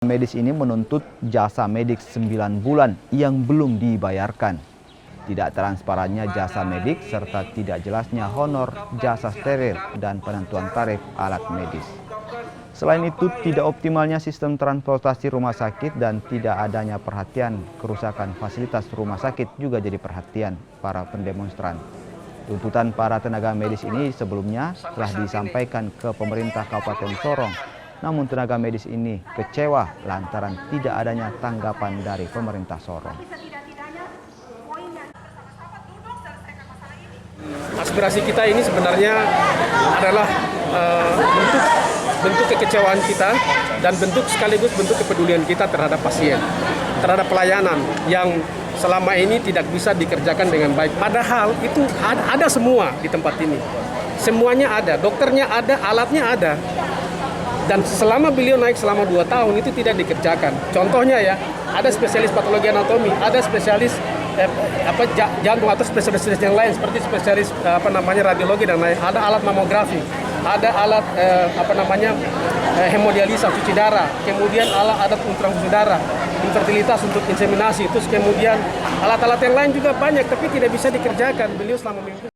Medis ini menuntut jasa medik 9 bulan yang belum dibayarkan. Tidak transparannya jasa medik serta tidak jelasnya honor jasa steril dan penentuan tarif alat medis. Selain itu, tidak optimalnya sistem transportasi rumah sakit dan tidak adanya perhatian kerusakan fasilitas rumah sakit juga jadi perhatian para pendemonstran. Tuntutan para tenaga medis ini sebelumnya telah disampaikan ke pemerintah Kabupaten Sorong. Namun tenaga medis ini kecewa lantaran tidak adanya tanggapan dari pemerintah Sorong. Aspirasi kita ini sebenarnya adalah bentuk kekecewaan kita dan sekaligus bentuk kepedulian kita terhadap pasien, terhadap pelayanan yang selama ini tidak bisa dikerjakan dengan baik. Padahal itu ada semua di tempat ini. Semuanya ada, dokternya ada, alatnya ada. Dan selama beliau naik selama 2 tahun itu tidak dikerjakan. Contohnya ya, ada spesialis patologi anatomi, ada spesialis jantung atau spesialis yang lain seperti spesialis radiologi dan lain. Ada alat mamografi, ada alat hemodialisa cuci darah, kemudian alat ultrasound darah, infertilitas untuk inseminasi, terus kemudian alat-alat yang lain juga banyak tapi tidak bisa dikerjakan. Beliau selama minggu